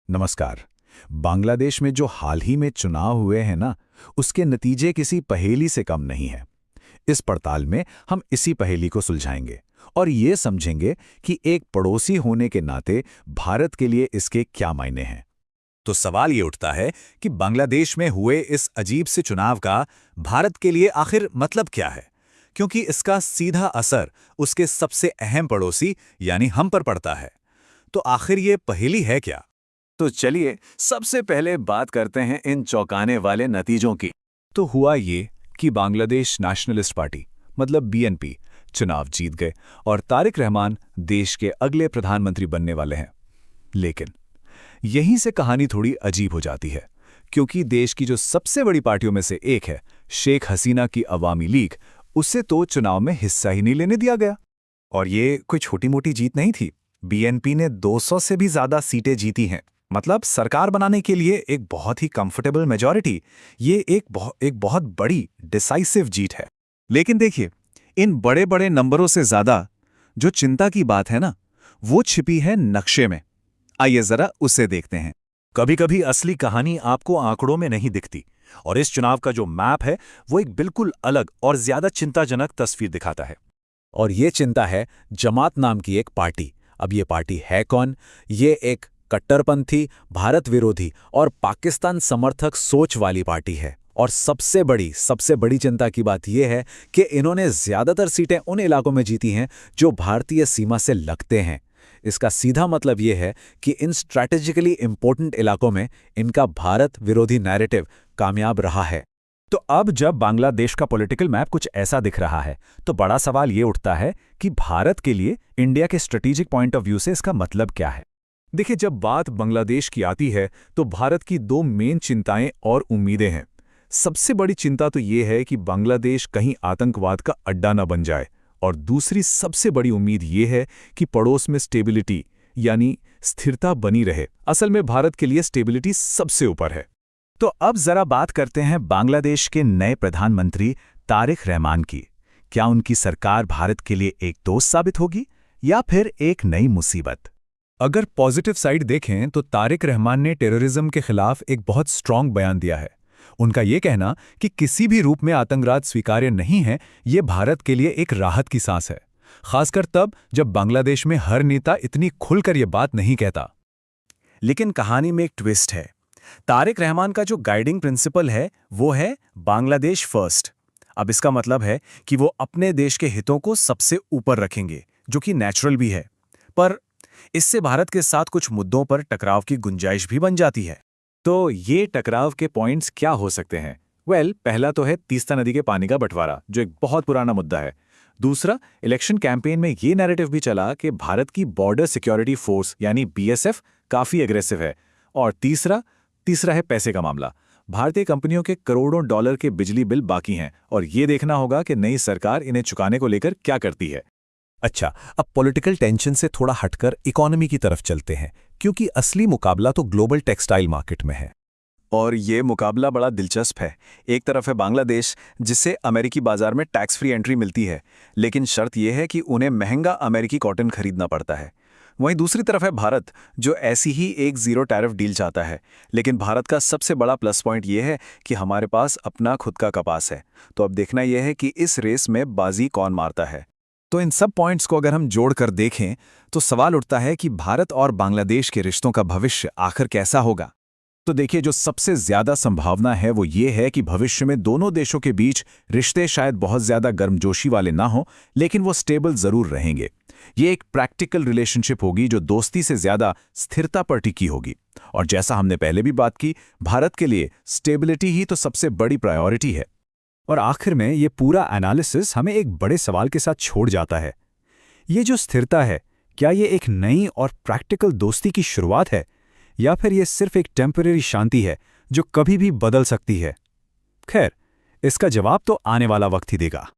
नमस्कार। बांग्लादेश में जो हाल ही में चुनाव हुए हैं ना, उसके नतीजे किसी पहेली से कम नहीं है। इस पड़ताल में हम इसी पहेली को सुलझाएंगे और ये समझेंगे कि एक पड़ोसी होने के नाते भारत के लिए इसके क्या मायने हैं। तो सवाल ये उठता है कि बांग्लादेश में हुए इस अजीब से चुनाव का भारत के लिए आखिर मतलब क्या है, क्योंकि इसका सीधा असर उसके सबसे अहम पड़ोसी यानी हम पर पड़ता है। तो आखिर ये पहेली है क्या? तो चलिए सबसे पहले बात करते हैं इन चौंकाने वाले नतीजों की। तो हुआ ये कि बांग्लादेश नेशनलिस्ट पार्टी मतलब बीएनपी चुनाव जीत गए और तारिक रहमान देश के अगले प्रधानमंत्री बनने वाले हैं। लेकिन यहीं से कहानी थोड़ी अजीब हो जाती है, क्योंकि देश की जो सबसे बड़ी पार्टियों में से एक है शेख हसीना की अवामी लीग, उसे तो चुनाव में हिस्सा ही नहीं लेने दिया गया। और ये कोई छोटी मोटी जीत नहीं थी। बीएनपी ने 200 से भी ज्यादा सीटें जीती हैं, मतलब सरकार बनाने के लिए एक बहुत ही कंफर्टेबल मेजॉरिटी। ये एक बहुत बड़ी डिसाइसिव जीत है। लेकिन देखिए, इन बड़े बड़े नंबरों से ज्यादा जो चिंता की बात है ना, वो छिपी है नक्शे में। आइए जरा उसे देखते हैं। कभी कभी असली कहानी आपको आंकड़ों में नहीं दिखती, और इस चुनाव का जो मैप है वो एक बिल्कुल अलग और ज्यादा चिंताजनक तस्वीर दिखाता है। और ये चिंता है जमात नाम की एक पार्टी। अब ये पार्टी है कौन? ये एक कट्टरपंथी, भारत विरोधी और पाकिस्तान समर्थक सोच वाली पार्टी है। और सबसे बड़ी चिंता की बात यह है कि इन्होंने ज्यादातर सीटें उन इलाकों में जीती हैं जो भारतीय सीमा से लगते हैं। इसका सीधा मतलब यह है कि इन स्ट्रैटेजिकली इंपॉर्टेंट इलाकों में इनका भारत विरोधी नैरेटिव कामयाब रहा है। तो अब जब बांग्लादेश का पॉलिटिकल मैप कुछ ऐसा दिख रहा है, तो बड़ा सवाल ये उठता है कि भारत के लिए इंडिया के स्ट्रेटेजिक पॉइंट ऑफ व्यू से इसका मतलब क्या है। देखिए, जब बात बांग्लादेश की आती है तो भारत की दो मेन चिंताएं और उम्मीदें हैं। सबसे बड़ी चिंता तो ये है कि बांग्लादेश कहीं आतंकवाद का अड्डा न बन जाए, और दूसरी सबसे बड़ी उम्मीद ये है कि पड़ोस में स्टेबिलिटी यानी स्थिरता बनी रहे। असल में भारत के लिए स्टेबिलिटी सबसे ऊपर है। तो अब जरा बात करते हैं बांग्लादेश के नए प्रधानमंत्री तारिक रहमान की। क्या उनकी सरकार भारत के लिए एक दोस्त साबित होगी या फिर एक नई मुसीबत? अगर पॉजिटिव साइड देखें तो तारिक रहमान ने टेररिज्म के खिलाफ एक बहुत स्ट्रांग बयान दिया है। उनका ये कहना कि किसी भी रूप में आतंकवाद स्वीकार्य नहीं है, ये भारत के लिए एक राहत की सांस है, खासकर तब जब बांग्लादेश में हर नेता इतनी खुलकर ये बात नहीं कहता। लेकिन कहानी में एक ट्विस्ट है। तारिक रहमान का जो गाइडिंग प्रिंसिपल है वो है बांग्लादेश फर्स्ट। अब इसका मतलब है कि वो अपने देश के हितों को सबसे ऊपर रखेंगे, जो कि नेचुरल भी है। पर इससे भारत के साथ कुछ मुद्दों पर टकराव की गुंजाइश भी बन जाती है। तो ये टकराव के पॉइंट्स क्या हो सकते हैं? पहला तो है तीस्ता नदी के पानी का बंटवारा, जो एक बहुत पुराना मुद्दा है। दूसरा, इलेक्शन कैंपेन में ये नैरेटिव भी चला कि भारत की बॉर्डर सिक्योरिटी फोर्स यानी बीएसएफ काफी एग्रेसिव है। और तीसरा है पैसे का मामला। भारतीय कंपनियों के करोड़ों डॉलर के बिजली बिल बाकी हैं, और ये देखना होगा कि नई सरकार इन्हें चुकाने को लेकर क्या करती है। अच्छा, अब पॉलिटिकल टेंशन से थोड़ा हटकर इकोनॉमी की तरफ चलते हैं, क्योंकि असली मुकाबला तो ग्लोबल टेक्सटाइल मार्केट में है। और ये मुकाबला बड़ा दिलचस्प है। एक तरफ है बांग्लादेश, जिसे अमेरिकी बाजार में टैक्स फ्री एंट्री मिलती है, लेकिन शर्त यह है कि उन्हें महंगा अमेरिकी कॉटन खरीदना पड़ता है। वहीं दूसरी तरफ है भारत, जो ऐसी ही एक जीरो टैरिफ डील चाहता है। लेकिन भारत का सबसे बड़ा प्लस पॉइंट यह है कि हमारे पास अपना खुद का कपास है। तो अब देखना यह है कि इस रेस में बाजी कौन मारता है। तो इन सब पॉइंट्स को अगर हम जोड़कर देखें तो सवाल उठता है कि भारत और बांग्लादेश के रिश्तों का भविष्य आखिर कैसा होगा। तो देखिए, जो सबसे ज्यादा संभावना है वो ये है कि भविष्य में दोनों देशों के बीच रिश्ते शायद बहुत ज्यादा गर्मजोशी वाले ना हो, लेकिन वो स्टेबल जरूर रहेंगे। ये एक प्रैक्टिकल रिलेशनशिप होगी जो दोस्ती से ज्यादा स्थिरता पर टिकी होगी। और जैसा हमने पहले भी बात की, भारत के लिए स्टेबिलिटी ही तो सबसे बड़ी प्रायोरिटी है। और आखिर में ये पूरा एनालिसिस हमें एक बड़े सवाल के साथ छोड़ जाता है। ये जो स्थिरता है, क्या ये एक नई और प्रैक्टिकल दोस्ती की शुरुआत है, या फिर ये सिर्फ एक टेम्परेरी शांति है जो कभी भी बदल सकती है? खैर, इसका जवाब तो आने वाला वक्त ही देगा।